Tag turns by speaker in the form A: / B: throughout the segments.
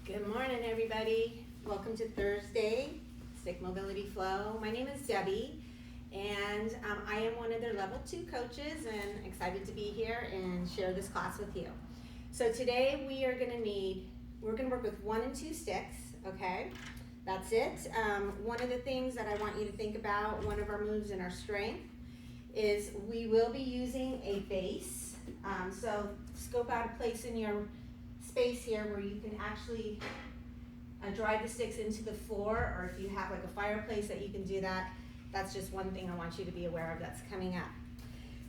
A: Good morning, everybody. Welcome to Thursday, Stick Mobility Flow. My name is Debbie, and I am one of their level 2 coaches and excited to be here and share this class with you. So today we're gonna work with 1 and 2 sticks, okay? That's it. One of the things that I want you to think about, one of our moves in our strength, is we will be using a base. So scope out a place in your space here where you can actually drive the sticks into the floor, or if you have like a fireplace that you can do that. That's just one thing I want you to be aware of that's coming up.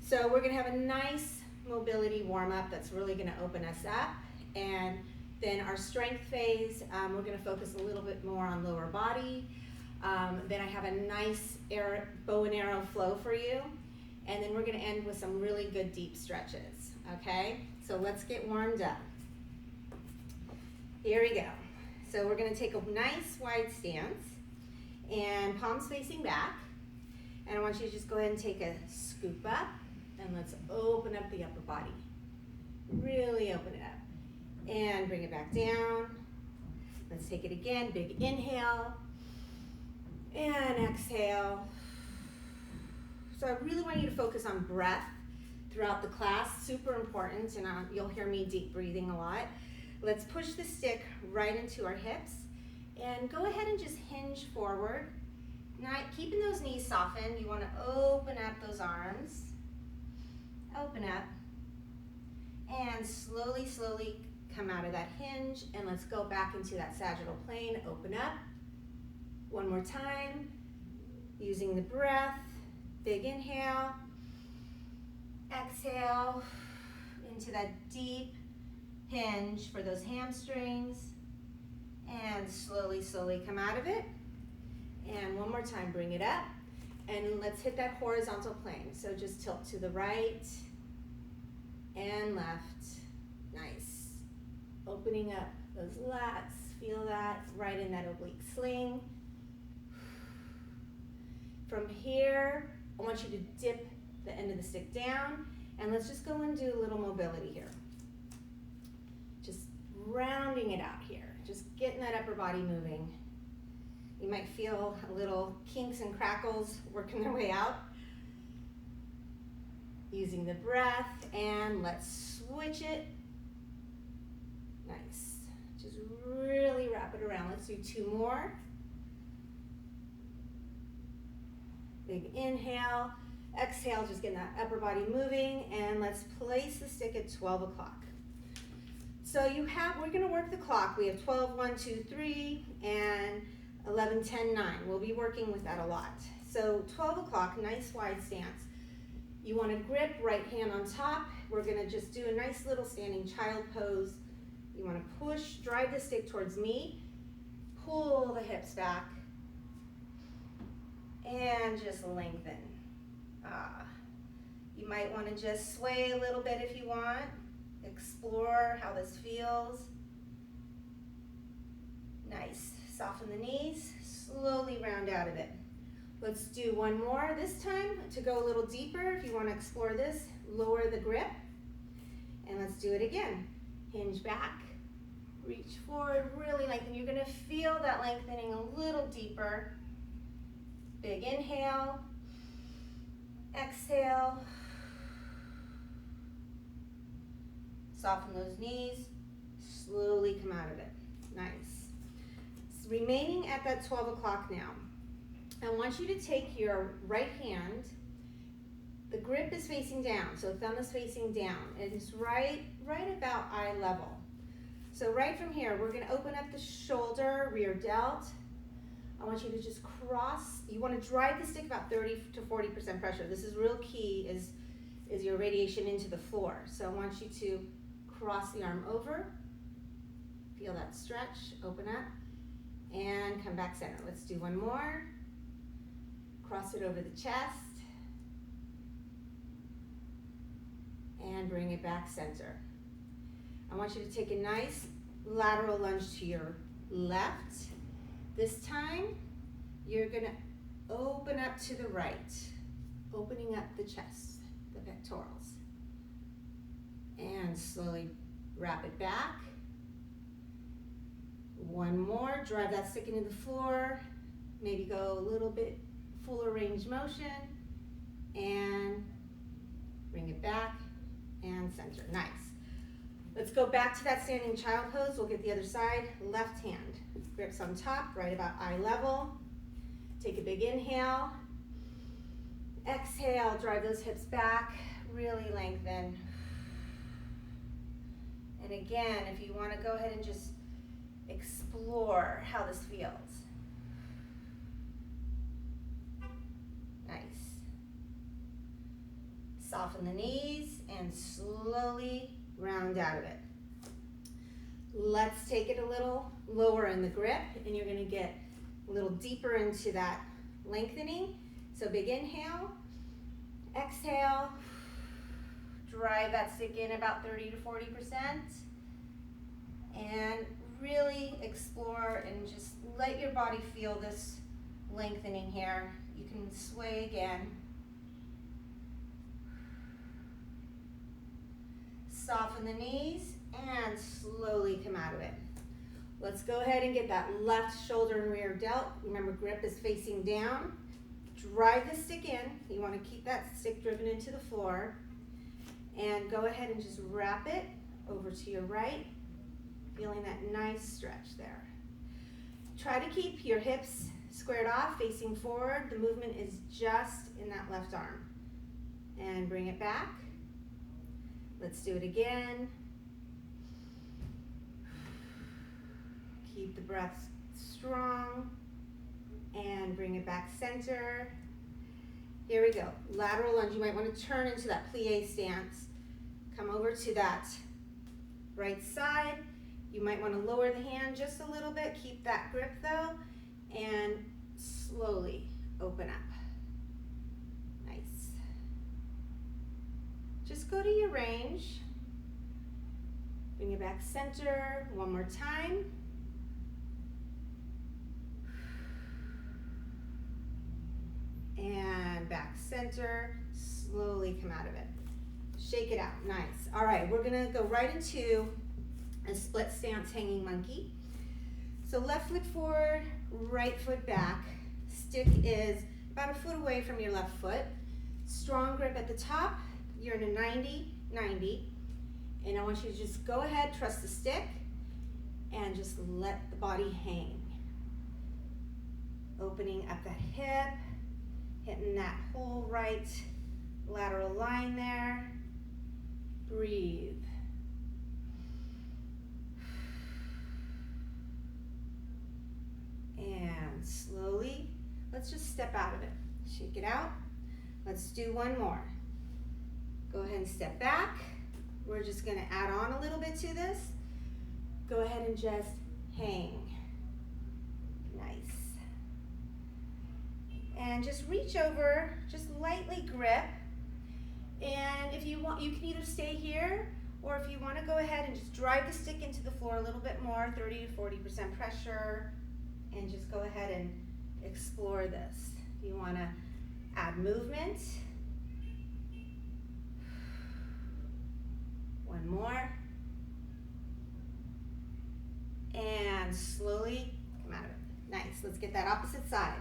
A: So we're gonna have a nice mobility warm-up that's really gonna open us up, and then our strength phase, we're gonna focus a little bit more on lower body. Then I have a nice bow and arrow flow for you, and then we're gonna end with some really good deep stretches, okay? So let's get warmed up. Here we go. So we're gonna take a nice wide stance and palms facing back. And I want you to just go ahead and take a scoop up, and let's open up the upper body. Really open it up. And bring it back down. Let's take it again, big inhale. And exhale. So I really want you to focus on breath throughout the class, super important, and you'll hear me deep breathing a lot. Let's push the stick right into our hips and go ahead and just hinge forward. Now, keeping those knees softened, you want to open up those arms. Open up. And slowly, slowly come out of that hinge, and let's go back into that sagittal plane. Open up. One more time. Using the breath. Big inhale. Exhale into that deep hinge for those hamstrings, and slowly, slowly come out of it. And one more time, bring it up, and let's hit that horizontal plane. So just tilt to the right and left. Nice. Opening up those lats, feel that right in that oblique sling. From here, I want you to dip the end of the stick down, and let's just go and do a little mobility here. Just rounding it out here, just getting that upper body moving. You might feel a little kinks and crackles working their way out. Using the breath, and let's switch it. Nice. Just really wrap it around. Let's do 2 more. Big inhale. Exhale, just getting that upper body moving, and let's place the stick at 12 o'clock. So we're gonna work the clock. We have 12, 1, 2, 3, and 11, 10, 9. We'll be working with that a lot. So 12 o'clock, nice wide stance. You wanna grip, right hand on top. We're gonna just do a nice little standing child pose. You wanna push, drive the stick towards me, pull the hips back, and just lengthen. You might wanna just sway a little bit if you want. Explore how this feels. Nice. Soften the knees, slowly round out of it. Let's do 1 more this time to go a little deeper. If you want to explore this, lower the grip. And let's do it again. Hinge back, reach forward, really lengthen. You're going to feel that lengthening a little deeper. Big inhale, exhale. Soften those knees, slowly come out of it. Nice. So remaining at that 12 o'clock now, I want you to take your right hand, the grip is facing down, so thumb is facing down, and it's right about eye level. So right from here, we're gonna open up the shoulder, rear delt. I want you to just cross, you wanna drive the stick about 30 to 40% pressure. This is real key, is your radiation into the floor. So I want you to cross the arm over, feel that stretch, open up, and come back center. Let's do 1 more. Cross it over the chest, and bring it back center. I want you to take a nice lateral lunge to your left. This time, you're gonna open up to the right, opening up the chest, the pectorals. And slowly wrap it back. One more, drive that stick into the floor. Maybe go a little bit fuller range motion and bring it back and center. Nice. Let's go back to that standing child pose. We'll get the other side. Left hand, grips on top, right about eye level. Take a big inhale. Exhale, drive those hips back, really lengthen. And again, if you want to go ahead and just explore how this feels. Nice. Soften the knees and slowly round out of it. Let's take it a little lower in the grip, and you're going to get a little deeper into that lengthening. So big inhale, exhale, drive that stick in about 30 to 40%, and really explore and just let your body feel this lengthening here. You can sway again. Soften the knees and slowly come out of it. Let's go ahead and get that left shoulder and rear delt. Remember, grip is facing down. Drive the stick in. You want to keep that stick driven into the floor. And go ahead and just wrap it over to your right, feeling that nice stretch there. Try to keep your hips squared off, facing forward. The movement is just in that left arm. And bring it back. Let's do it again. Keep the breath strong and bring it back center. Here we go. Lateral lunge. You might want to turn into that plie stance. Come over to that right side. You might want to lower the hand just a little bit. Keep that grip though, and slowly open up. Nice. Just go to your range. Bring it back center. One more time. And back center. Slowly come out of it. Shake it out. Nice. All right, we're gonna go right into a split stance hanging monkey. So left foot forward, right foot back. Stick is about a foot away from your left foot. Strong grip at the top. You're in a 90-90. And I want you to just go ahead, trust the stick, and just let the body hang. Opening up that hip, hitting that whole right lateral line there. Breathe. And slowly, let's just step out of it. Shake it out. Let's do one more. Go ahead and step back. We're just going to add on a little bit to this. Go ahead and just hang. Nice. And just reach over, just lightly grip. And if you want, you can either stay here, or if you want to go ahead and just drive the stick into the floor a little bit more, 30 to 40% pressure, and just go ahead and explore this. You want to add movement. One more. And slowly come out of it. Nice. Let's get that opposite side.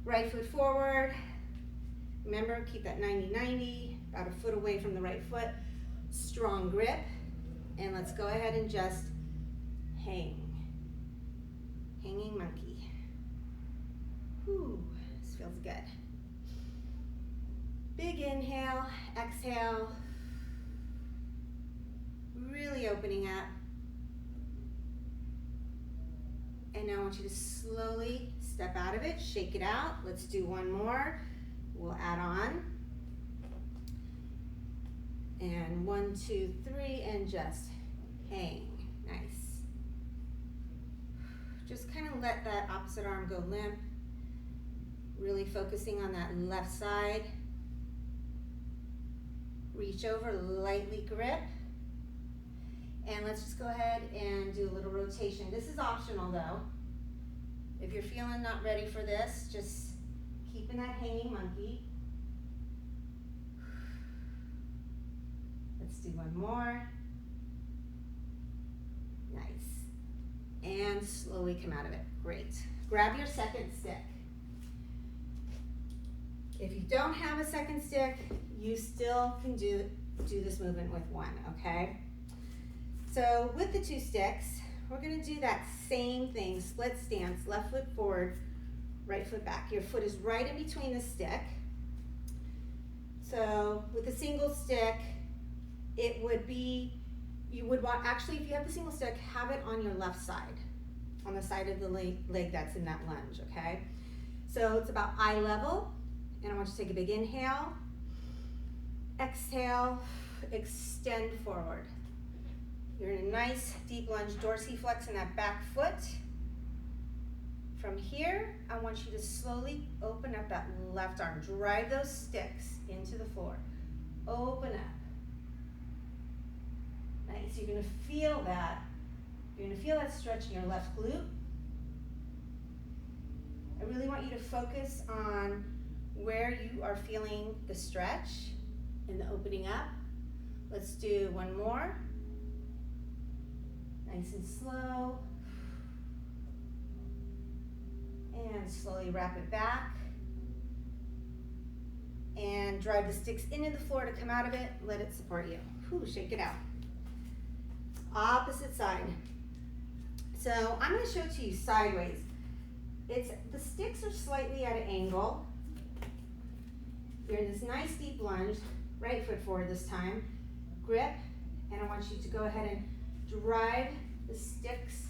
A: Right foot forward. Remember, keep that 90-90, about a foot away from the right foot. Strong grip. And let's go ahead and just hang. Hanging monkey. Whew, this feels good. Big inhale, exhale. Really opening up. And now I want you to slowly step out of it, shake it out. Let's do one more. We'll add on. And 1, 2, 3, and just hang. Nice. Just kind of let that opposite arm go limp. Really focusing on that left side. Reach over, lightly grip. And let's just go ahead and do a little rotation. This is optional though. If you're feeling not ready for this, just keep in that hanging monkey. Let's do one more. Nice. and slowly come out of it. Great. Grab your second stick. If you don't have a second stick, you still can do this movement with one, okay? So with the 2 sticks, we're gonna do that same thing, split stance, left foot forward, right foot back. Your foot is right in between the stick. So with a single stick, it would be, you would want, actually if you have the single stick, have it on your left side, on the side of the leg that's in that lunge, okay? So it's about eye level, and I want you to take a big inhale, exhale, extend forward. You're in a nice deep lunge, dorsiflex in that back foot. From here, I want you to slowly open up that left arm. Drive those sticks into the floor. Open up. Nice, you're gonna feel that. You're gonna feel that stretch in your left glute. I really want you to focus on where you are feeling the stretch and the opening up. Let's do one more. Nice and slow. And slowly wrap it back. And drive the sticks into the floor to come out of it. Let it support you. Whew, shake it out. Opposite side. So I'm going to show it to you sideways. The sticks are slightly at an angle. You're in this nice deep lunge. Right foot forward this time. Grip, and I want you to go ahead and drive the sticks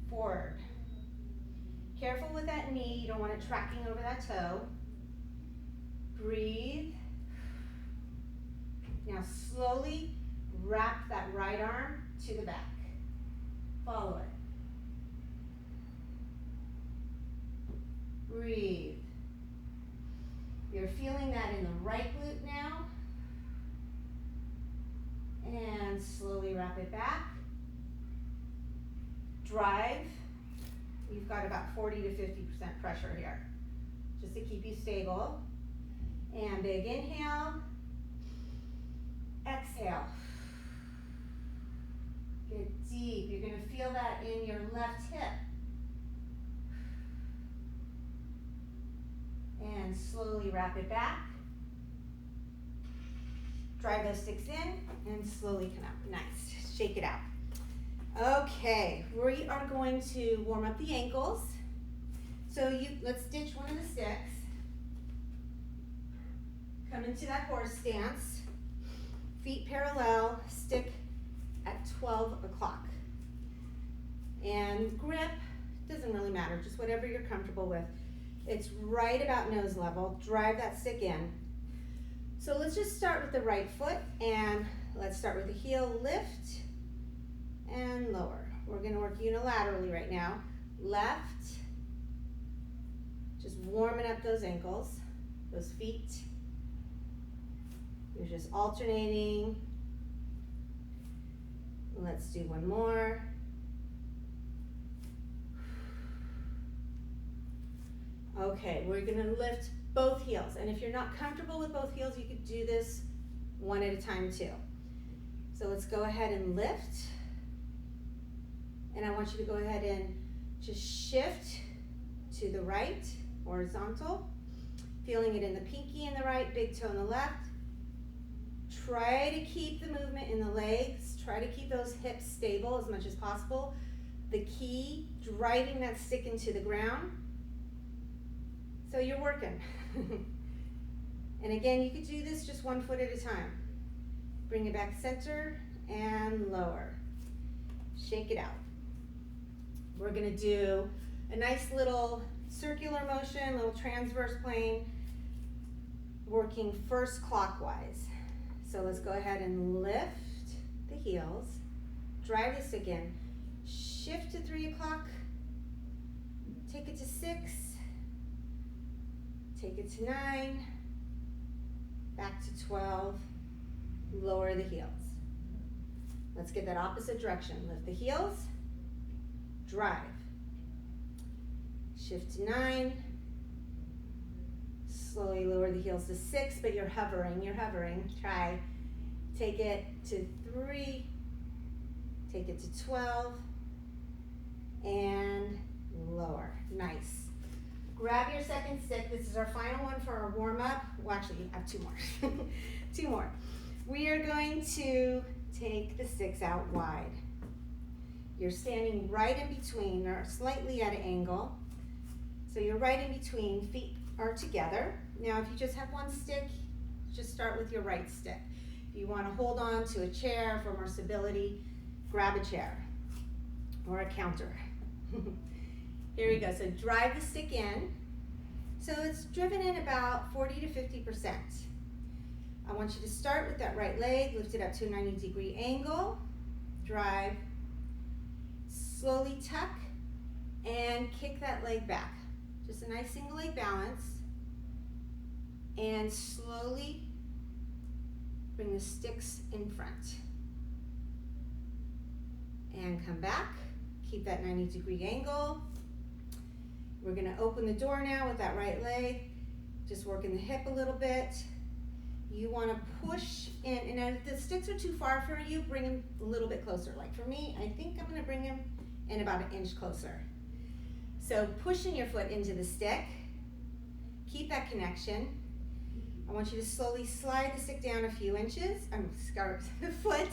A: forward. Careful with that knee, you don't want it tracking over that toe. Breathe. Now slowly wrap that right arm to the back. Follow it. Breathe. You're feeling that in the right glute now. And slowly wrap it back. Drive. You've got about 40 to 50% pressure here, just to keep you stable. And big inhale. Exhale. Get deep. You're going to feel that in your left hip. And slowly wrap it back. Drive those sticks in and slowly come out. Nice. Shake it out. Okay, we are going to warm up the ankles. So let's ditch one of the sticks. Come into that horse stance. Feet parallel, stick at 12 o'clock. And grip, doesn't really matter, just whatever you're comfortable with. It's right about nose level. Drive that stick in. So let's just start with the right foot, and let's start with the heel lift and lower. We're gonna work unilaterally right now. Left, just warming up those ankles, those feet. You're just alternating. Let's do one more. Okay, we're gonna lift both heels. And if you're not comfortable with both heels, you could do this one at a time too. So let's go ahead and lift. And I want you to go ahead and just shift to the right, horizontal. Feeling it in the pinky in the right, big toe in the left. Try to keep the movement in the legs. Try to keep those hips stable as much as possible. The key, driving that stick into the ground. So you're working. And again, you could do this just one foot at a time. Bring it back center and lower. Shake it out. We're gonna do a nice little circular motion, little transverse plane, working first clockwise. So let's go ahead and lift the heels, drive the stick in, shift to 3 o'clock, take it to 6, take it to 9, back to 12, lower the heels. Let's get that opposite direction. Lift the heels, drive. Shift to 9, slowly lower the heels to 6, but you're hovering. Try, take it to 3, take it to 12, grab your second stick. This is our final one for our warm-up. Well, actually, I have two more. Two more. We are going to take the sticks out wide. You're standing right in between, or slightly at an angle. So you're right in between, feet are together. Now, if you just have one stick, just start with your right stick. If you want to hold on to a chair for more stability, grab a chair or a counter. Here we go. So drive the stick in. So it's driven in about 40 to 50%. I want you to start with that right leg, lift it up to a 90-degree angle, drive, slowly tuck, and kick that leg back. Just a nice single leg balance. And slowly bring the sticks in front. And come back, keep that 90-degree angle. We're gonna open the door now with that right leg, just working the hip a little bit. You wanna push in, and if the sticks are too far for you, bring them a little bit closer. Like for me, I think I'm gonna bring them in about an inch closer. So pushing your foot into the stick, keep that connection. I want you to slowly slide the stick down a few inches. The foot,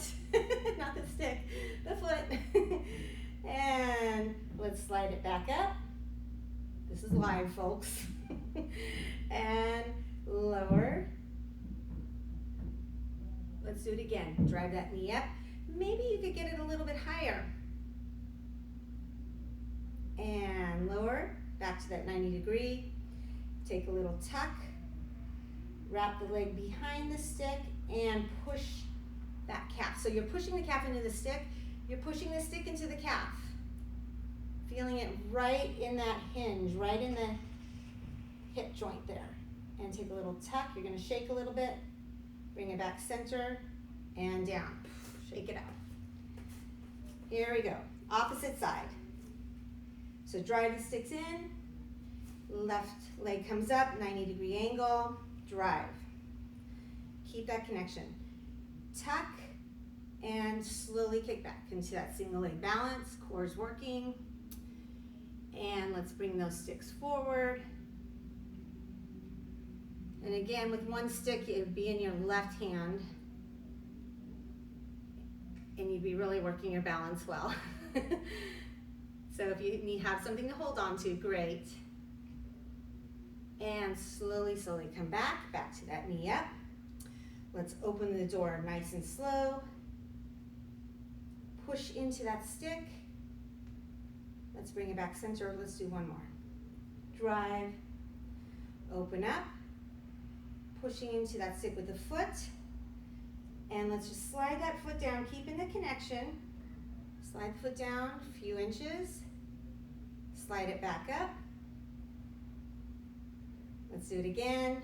A: not the stick, the foot. And let's slide it back up. This is live, folks. And lower. Let's do it again. Drive that knee up. Maybe you could get it a little bit higher. And lower, back to that 90-degree. Take a little tuck. Wrap the leg behind the stick and push that calf. So you're pushing the calf into the stick. You're pushing the stick into the calf. Feeling it right in that hinge, right in the hip joint there. And take a little tuck. You're going to shake a little bit. Bring it back center and down. Shake it out. Here we go. Opposite side. So drive the sticks in. Left leg comes up, 90-degree angle. Drive. Keep that connection. Tuck and slowly kick back into that single leg balance. Core's working. And let's bring those sticks forward. And again, with one stick, it would be in your left hand. And you'd be really working your balance well. So if you have something to hold on to, great. And slowly, slowly come back to that knee up. Let's open the door nice and slow. Push into that stick. Let's bring it back center. Let's do one more. Drive, open up, pushing into that stick with the foot. And let's just slide that foot down, keeping the connection. Slide the foot down a few inches. Slide it back up. Let's do it again.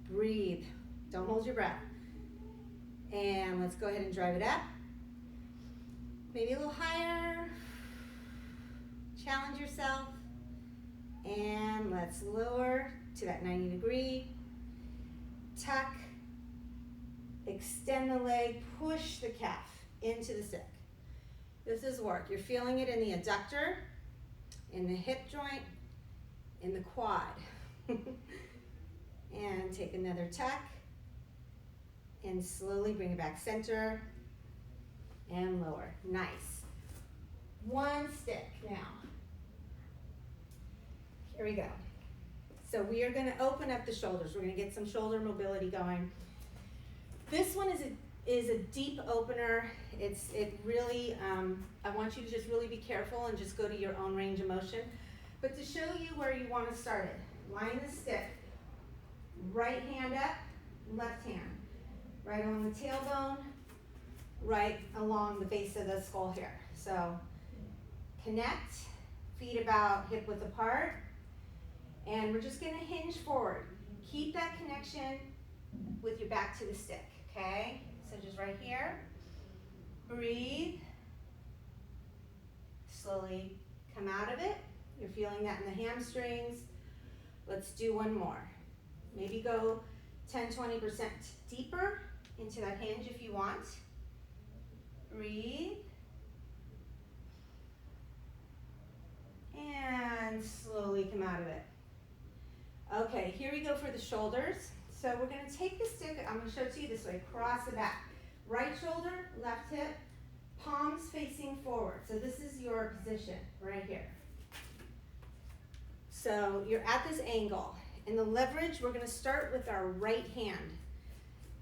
A: Breathe. Don't hold your breath. And let's go ahead and drive it up. Maybe a little higher. Challenge yourself. And let's lower to that 90-degree. Tuck. Extend the leg. Push the calf into the stick. This is work. You're feeling it in the adductor, in the hip joint, in the quad. And take another tuck and slowly bring it back center and lower. Nice. One stick now. Here we go. So we are going to open up the shoulders. We're going to get some shoulder mobility going. This one is a deep opener. It really, I want you to just really be careful and just go to your own range of motion. But to show you where you want to start it, line the stick, right hand up, left hand, right along the tailbone, right along the base of the skull here. So connect, feet about hip width apart, and we're just going to hinge forward. Keep that connection with your back to the stick, okay? So just right here, breathe, slowly come out of it. You're feeling that in the hamstrings. Let's do one more. Maybe go 10-20% deeper into that hinge if you want. Breathe. And slowly come out of it. here we go for the shoulders. So we're going to take the stick, I'm going to show it to you this way, across the back. Right shoulder, left hip, palms facing forward. So this is your position right here. So you're at this angle. In the leverage, we're going to start with our right hand.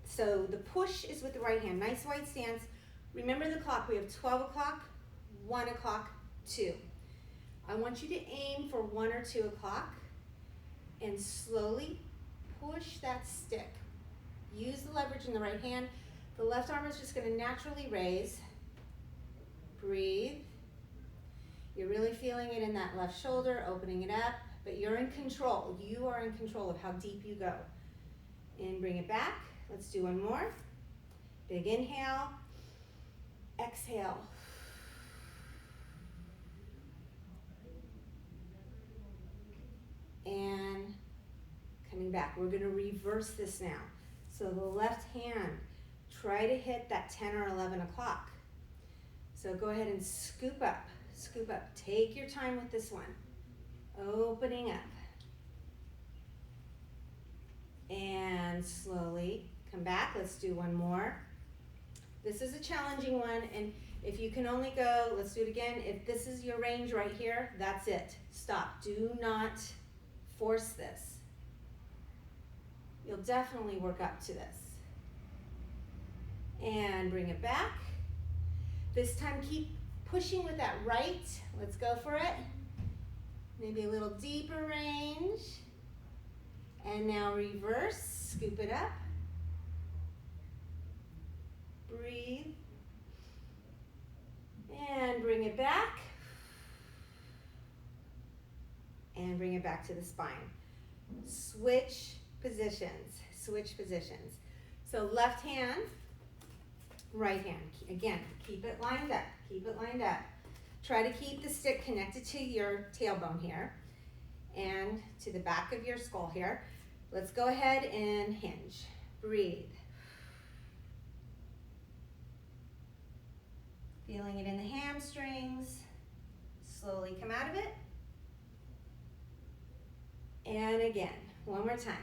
A: So the push is with the right hand. Nice wide stance. Remember the clock. We have 12 o'clock, 1 o'clock, 2. I want you to aim for 1 or 2 o'clock and slowly push that stick. Use the leverage in the right hand. The left arm is just going to naturally raise. Breathe. You're really feeling it in that left shoulder, opening it up, but you're in control. You are in control of how deep you go. And bring it back. Let's do one more. Big inhale. Exhale. And coming back. We're going to reverse this now. So the left hand, try to hit that 10 or 11 o'clock. So go ahead and scoop up, scoop up. Take your time with this one. Opening up. And slowly come back. Let's do one more. This is a challenging one, and if you can only go, let's do it again. If this is your range right here, that's it. Stop. Do not force this. You'll definitely work up to this. And bring it back. This time keep pushing with that right. Let's go for it. Maybe a little deeper range. And now reverse, scoop it up. Breathe. And bring it back. And bring it back to the spine. Switch positions, switch positions. So left hand, right hand. Again, keep it lined up, keep it lined up. Try to keep the stick connected to your tailbone here and to the back of your skull here. Let's go ahead and hinge. Breathe. Feeling it in the hamstrings. Slowly come out of it. And again, one more time.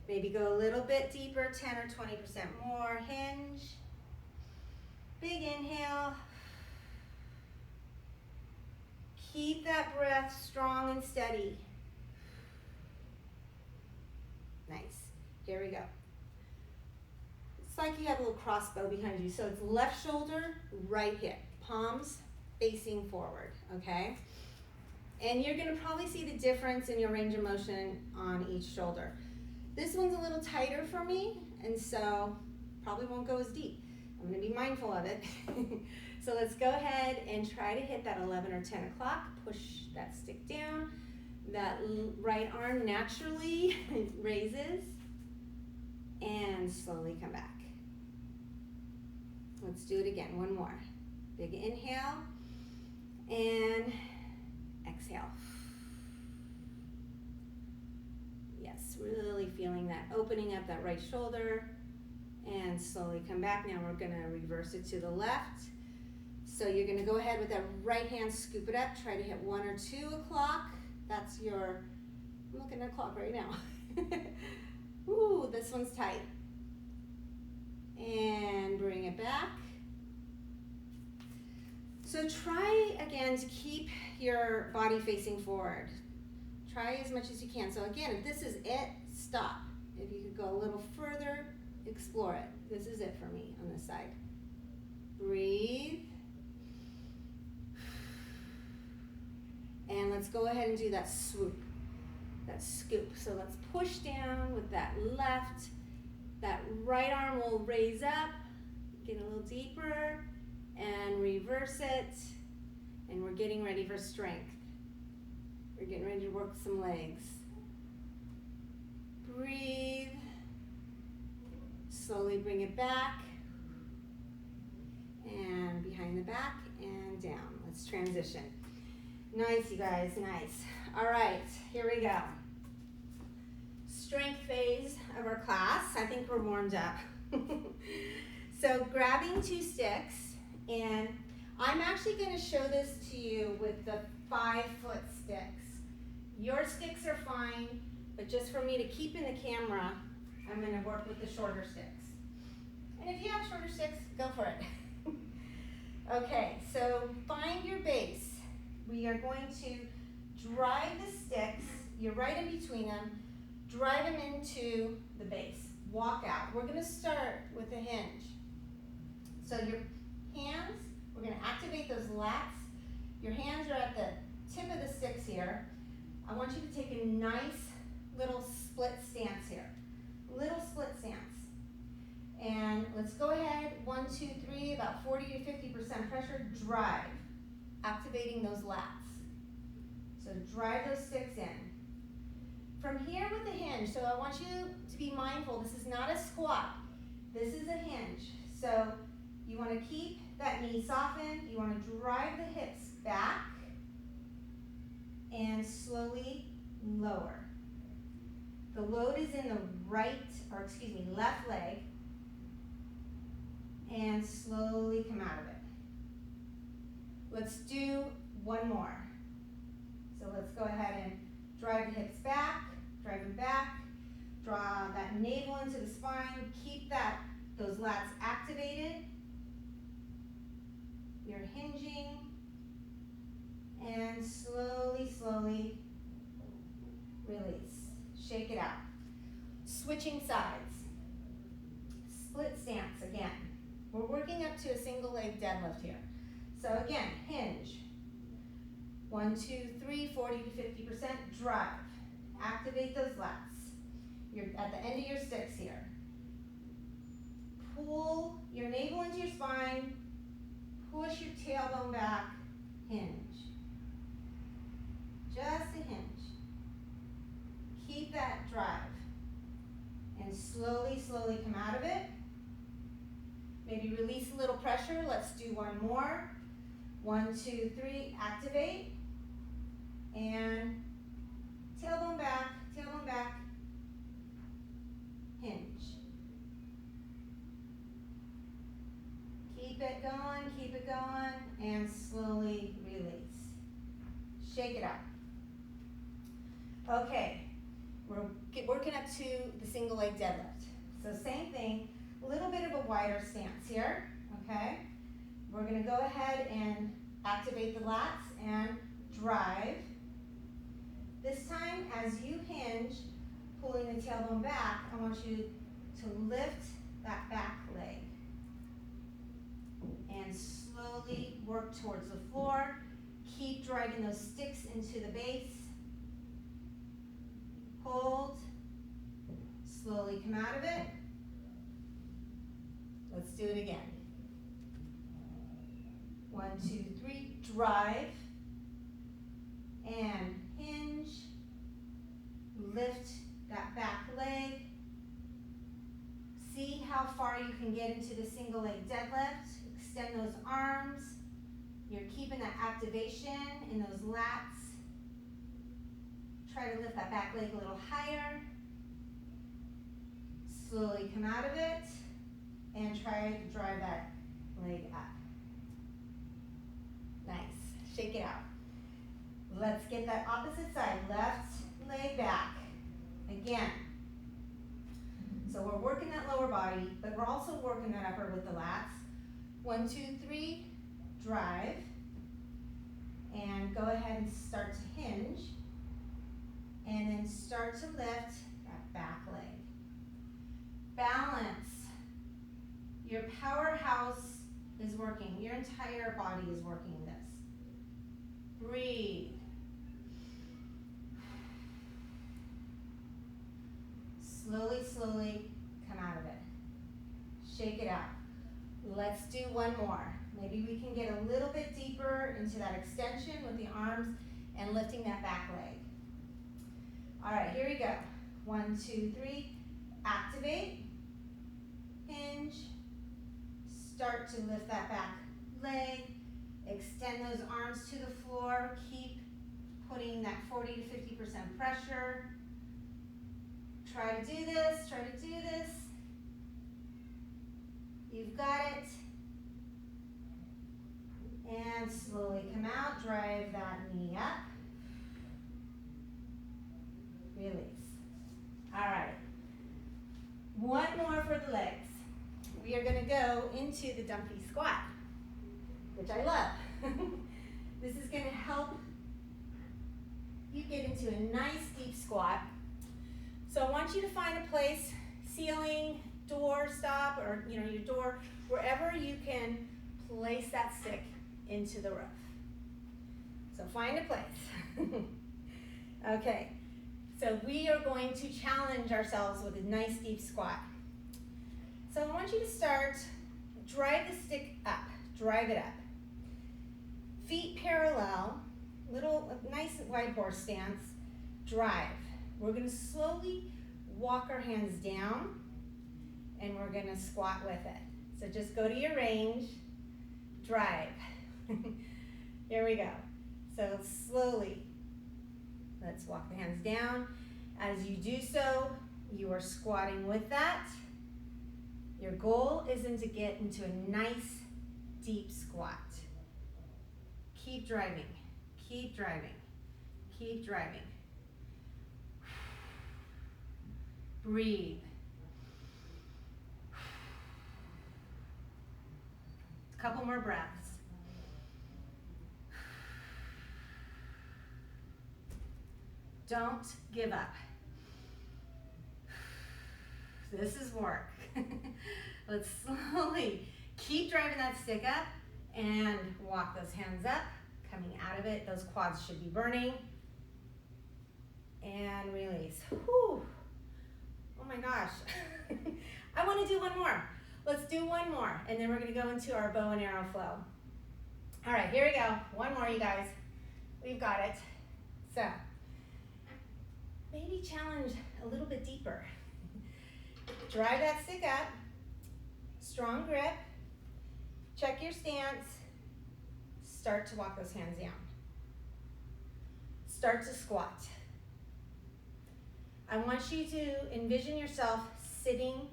A: Maybe go a little bit deeper, 10 or 20% more. Hinge. Big inhale. Keep that breath strong and steady. Nice. Here we go. It's like you have a little crossbow behind you. So it's left shoulder, right hip. Palms facing forward, okay? And you're gonna probably see the difference in your range of motion on each shoulder. This one's a little tighter for me, and so probably won't go as deep. I'm gonna be mindful of it. So let's go ahead and try to hit that 11 or 10 o'clock. Push that stick down. That right arm naturally raises and slowly come back. Let's do it again, one more. Big inhale and exhale. Yes, really feeling that opening up that right shoulder and slowly come back. Now we're gonna reverse it to the left. So you're gonna go ahead with that right hand, scoop it up, try to hit 1 or 2 o'clock. That's your, I'm looking at the clock right now. Ooh, this one's tight. And bring it back. So try again to keep your body facing forward. Try as much as you can. So again, if this is it, stop. If you could go a little further, explore it. This is it for me on this side. Breathe. And let's go ahead and do that swoop, that scoop. So let's push down with that left. That right arm will raise up, get a little deeper, and reverse it. And we're getting ready for strength. We're getting ready to work some legs. Breathe. Slowly bring it back. And behind the back and down. Let's transition. Nice, you guys, nice. All right, here we go. Strength phase of our class. I think we're warmed up. So grabbing 2 sticks, and I'm actually going to show this to you with the 5-foot sticks. Your sticks are fine. but just for me to keep in the camera, I'm gonna work with the shorter sticks. And if you have shorter sticks, go for it. Okay, so find your base. We are going to drive the sticks, you're right in between them, drive them into the base. Walk out. We're gonna start with a hinge. So your hands, we're gonna activate those lats. Your hands are at the tip of the sticks here. I want you to take a nice little split stance here. Little split stance. And let's go ahead, 1, 2, 3, about 40 to 50% pressure, drive. Activating those lats. So drive those sticks in. From here with the hinge, so I want you to be mindful, this is not a squat, this is a hinge. So you want to keep that knee softened, you want to drive the hips back and slowly lower. The load is in the left leg, and slowly come out of it. Let's do one more. So let's go ahead and drive the hips back, drive them back, draw that navel into the spine, keep those lats activated. You're hinging, and slowly, slowly release. Shake it out. Switching sides. Split stance again. We're working up to a single leg deadlift here. So again, hinge. 1, 2, 3, 40 to 50%, drive. Activate those lats. You're at the end of your sticks here. Pull your navel into your spine, push your tailbone back, hinge. Just a hinge. Keep that drive. And slowly, slowly come out of it. Maybe release a little pressure. Let's do one more. 1, 2, 3, activate. And tailbone back, hinge. Keep it going, and slowly release. Shake it out. Okay, we're working up to the single leg deadlift. So same thing, a little bit of a wider stance here, okay? We're gonna go ahead and activate the lats and drive. This time, as you hinge, pulling the tailbone back, I want you to lift that back leg and slowly work towards the floor. Keep driving those sticks into the base. Hold. Slowly come out of it. Let's do it again. 1, 2, 3, drive. And hinge. Lift that back leg. See how far you can get into the single leg deadlift. Extend those arms. You're keeping that activation in those lats. Try to lift that back leg a little higher. Slowly come out of it and try to drive that leg up. Nice. Shake it out. Let's get that opposite side. Left leg back. Again. So we're working that lower body, but we're also working that upper with the lats. 1, 2, 3, drive. And go ahead and start to hinge. And then start to lift that back leg. Balance. Your powerhouse is working. Your entire body is working this. Breathe. Slowly, slowly come out of it. Shake it out. Let's do one more. Maybe we can get a little bit deeper into that extension with the arms and lifting that back leg. All right, here we go. 1, 2, 3, activate, hinge, start to lift that back leg, extend those arms to the floor, keep putting that 40 to 50% pressure. Try to do this, You've got it. And slowly come out, drive that knee up. Release. All right. One more for the legs. We are gonna go into the Dunphy squat, which I love. This is gonna help you get into a nice deep squat. So I want you to find a place, ceiling, door stop, or your door, wherever you can place that stick into the roof. So find a place. Okay, so we are going to challenge ourselves with a nice deep squat. So I want you to start, drive the stick up, drive it up. Feet parallel, nice wide horse stance, drive. We're gonna slowly walk our hands down and we're gonna squat with it. So just go to your range, drive. Here we go. So slowly, let's walk the hands down. As you do so, you are squatting with that. Your goal isn't to get into a nice deep squat. Keep driving, keep driving, keep driving. Breathe. A couple more breaths. Don't give up. This is work. Let's slowly keep driving that stick up and walk those hands up, coming out of it. Those quads should be burning. And release. Whew. Oh my gosh. I want to do one more. Let's do one more, and then we're going to go into our bow and arrow flow. All right, here we go. One more, you guys. We've got it. So, maybe challenge a little bit deeper. Drive that stick up. Strong grip. Check your stance. Start to walk those hands down. Start to squat. I want you to envision yourself sitting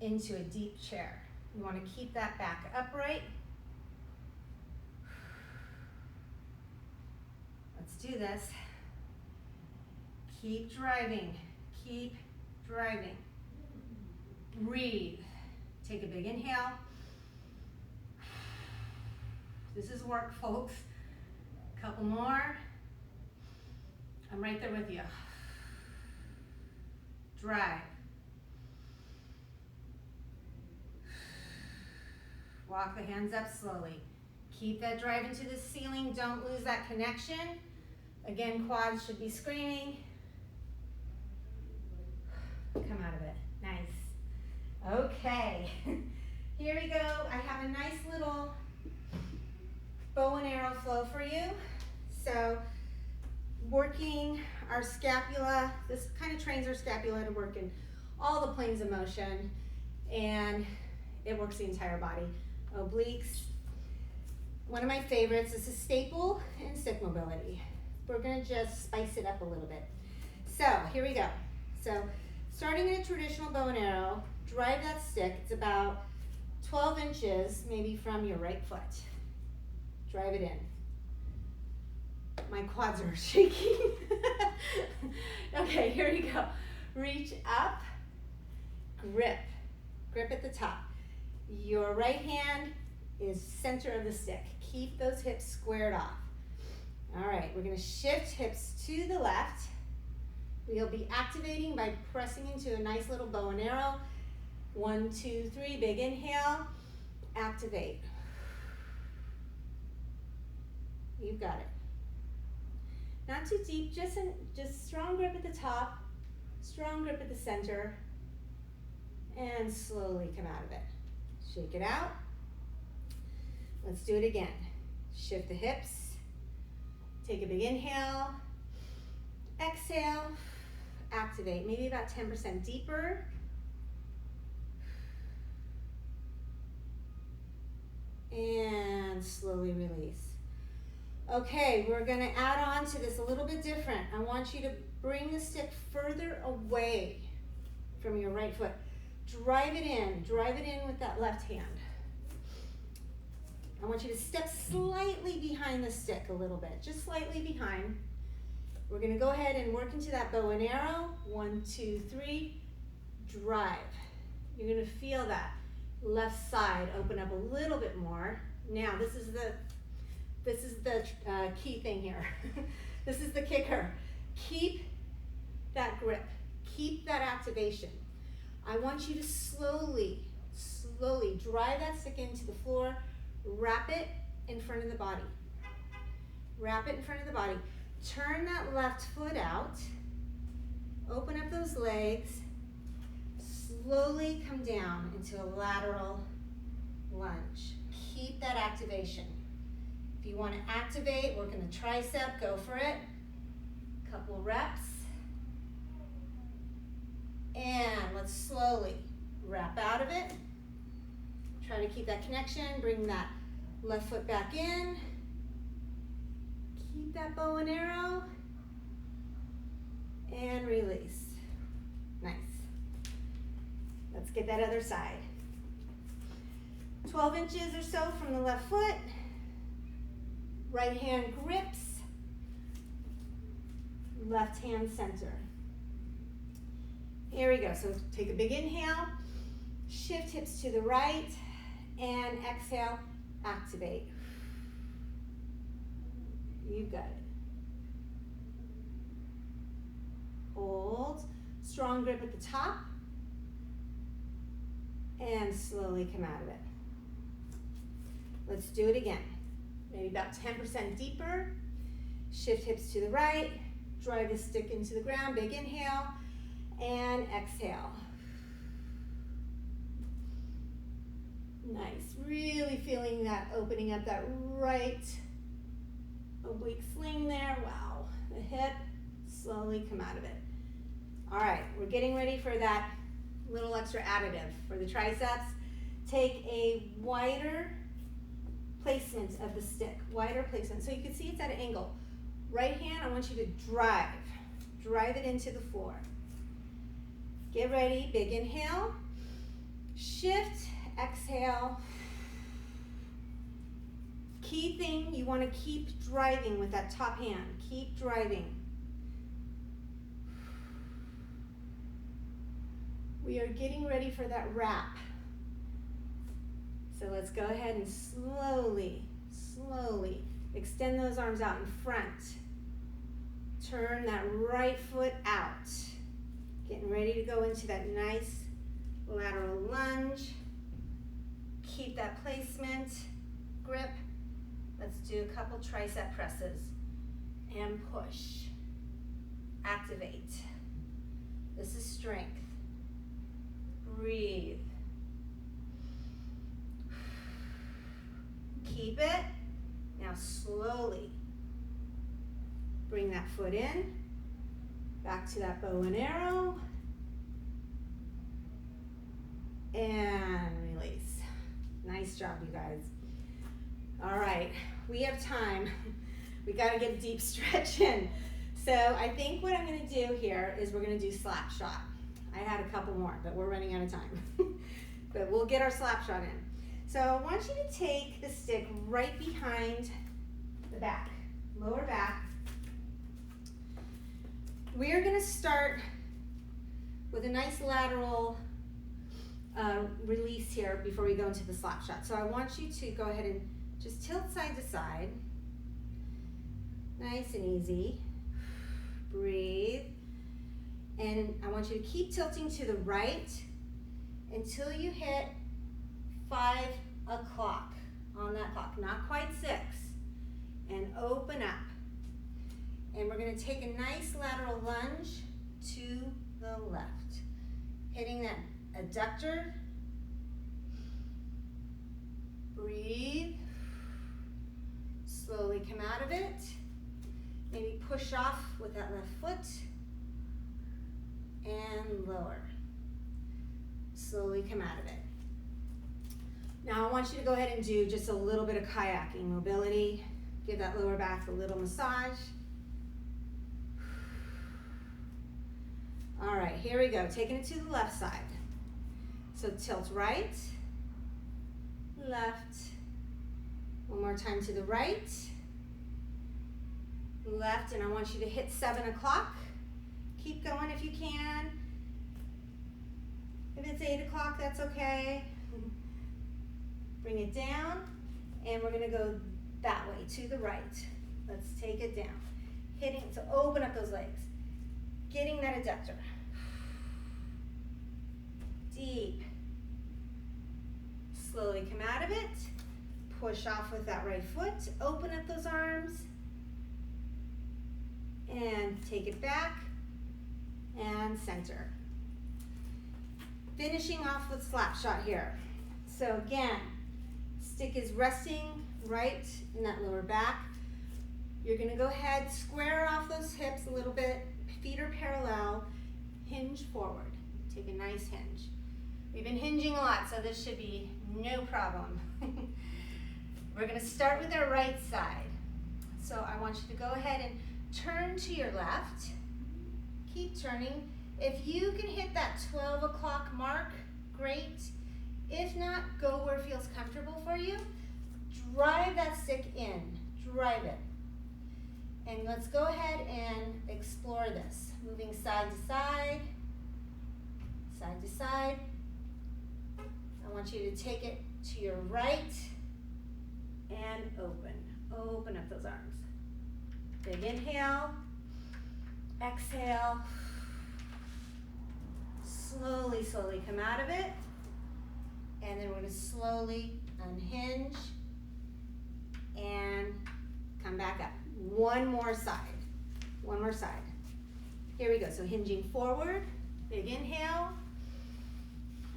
A: into a deep chair. You want to keep that back upright. Let's do this. Keep driving, keep driving. Breathe. Take a big inhale. This is work, folks. Couple more. I'm right there with you. Drive. Walk the hands up slowly. Keep that drive into the ceiling. Don't lose that connection. Again, quads should be screaming. Come out of it. Nice. Okay. Here we go. I have a nice little bow and arrow flow for you. So, working our scapula, this kind of trains our scapula to work in all the planes of motion, and it works the entire body. Obliques, one of my favorites. It's a staple in stick mobility. We're gonna just spice it up a little bit. So here we go. So starting in a traditional bow and arrow, drive that stick. It's about 12 inches maybe from your right foot. Drive it in. My quads are shaking. Okay, here we go. Reach up, grip at the top. Your right hand is center of the stick. Keep those hips squared off. All right, we're gonna shift hips to the left. We'll be activating by pressing into a nice little bow and arrow. 1, 2, 3, big inhale, activate. You've got it. Not too deep, just strong grip at the top, strong grip at the center, and slowly come out of it. Shake it out. Let's do it again. Shift the hips. Take a big inhale. Exhale. Activate. Maybe about 10% deeper. And slowly release. Okay, we're going to add on to this a little bit different. I want you to bring the stick further away from your right foot. Drive it in with that left hand. I want you to step slightly behind the stick a little bit, just slightly behind. We're gonna go ahead and work into that bow and arrow. 1, 2, 3, drive. You're gonna feel that left side open up a little bit more. Now, this is the key thing here. This is the kicker. Keep that grip. Keep that activation. I want you to slowly drive that stick into the floor. Wrap it in front of the body. Wrap it in front of the body. Turn that left foot out. Open up those legs. Slowly come down into a lateral lunge. Keep that activation. If you want to activate, work in the tricep, go for it. Couple reps. And let's slowly wrap out of it. Try to keep that connection. Bring that left foot back in. Keep that bow and arrow. And release. Nice. Let's get that other side. 12 inches or so from the left foot. Right hand grips. Left hand center. Here we go. So take a big inhale. Shift hips to the right. And exhale, activate. You've got it. Hold. Strong grip at the top. And slowly come out of it. Let's do it again. Maybe about 10% deeper. Shift hips to the right. Drive the stick into the ground. Big inhale. And exhale. Nice. Really feeling that opening up that right oblique sling there. Wow. The hip. Slowly come out of it. All right. We're getting ready for that little extra additive for the triceps. Take a wider placement of the stick. Wider placement. So you can see it's at an angle. Right hand, I want you to drive. Drive it into the floor. Get ready. Big inhale. Shift. Exhale. Key thing, you want to keep driving with that top hand. Keep driving. We are getting ready for that wrap. So let's go ahead and slowly extend those arms out in front. Turn that right foot out. Getting ready to go into that nice lateral lunge. Keep that placement, grip. Let's do a couple tricep presses and push. Activate. This is strength. Breathe. Keep it. Now slowly bring that foot in. Back to that bow and arrow. And release. Nice job, you guys. All right, we have time. We gotta get a deep stretch in. So I think what I'm gonna do here is we're gonna do slap shot. I had a couple more, but we're running out of time. But we'll get our slap shot in. So I want you to take the stick right behind the back, lower back. We're gonna start with a nice lateral release here before we go into the slap shot. So I want you to go ahead and just tilt side to side. Nice and easy. Breathe. And I want you to keep tilting to the right until you hit 5 o'clock on that clock, not quite 6. And open up. And we're going to take a nice lateral lunge to the left. Hitting that adductor. Breathe. Slowly come out of it. Maybe push off with that left foot. And lower. Slowly come out of it. Now I want you to go ahead and do just a little bit of kayaking mobility. Give that lower back a little massage. All right, here we go. Taking it to the left side. So tilt right, left. One more time to the right. left, and I want you to hit 7 o'clock. Keep going if you can. If it's 8 o'clock, that's okay. Bring it down, and we're gonna go that way, to the right. Let's take it down. Hitting, so open up those legs. Getting that adductor. Deep. Slowly come out of it. Push off with that right foot. Open up those arms. And take it back. And center. Finishing off with Slapshot here. So again, stick is resting right in that lower back. You're gonna go ahead, square off those hips a little bit. Feet are parallel. Hinge forward. Take a nice hinge. We've been hinging a lot, so this should be no problem. We're gonna start with our right side. So I want you to go ahead and turn to your left. Keep turning. If you can hit that 12 o'clock mark, great. If not, go where it feels comfortable for you. Drive that stick in, drive it. And let's go ahead and explore this. Moving side to side, side to side. I want you to take it to your right and open. Open up those arms. Big inhale, exhale. Slowly, slowly come out of it. And then we're going to slowly unhinge and come back up. One more side. One more side. Here we go. So hinging forward. Big inhale.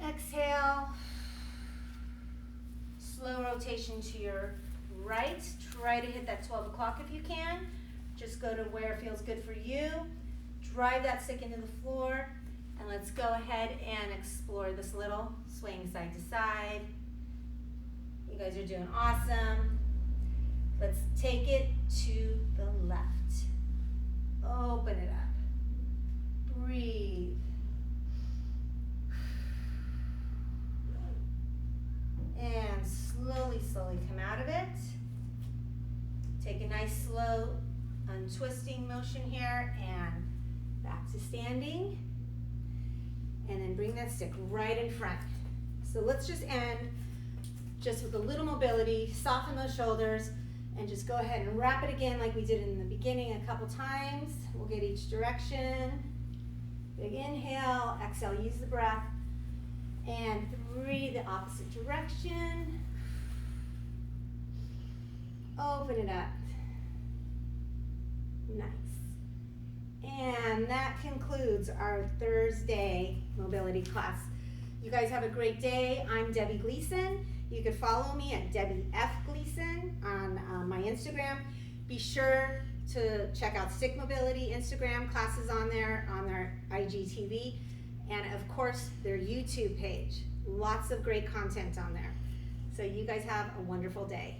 A: Exhale. Slow rotation to your right. Try to hit that 12 o'clock if you can. Just go to where it feels good for you. Drive that stick into the floor. And let's go ahead and explore this little swing side to side. You guys are doing awesome. Let's take it to the left. Open it up. Breathe. And slowly, slowly come out of it. Take a nice slow untwisting motion here and back to standing. And then bring that stick right in front. So let's just end just with a little mobility, soften those shoulders, and just go ahead and wrap it again like we did in the beginning a couple times. We'll get each direction. Big inhale, exhale, use the breath. And 3, the opposite direction. Open it up. Nice. And that concludes our Thursday mobility class. You guys have a great day. I'm Debbie Gleeson. You can follow me at Debbie F. Gleeson on my Instagram. Be sure to check out Stick Mobility Instagram classes on their IGTV, and of course their YouTube page. Lots of great content on there. So you guys have a wonderful day.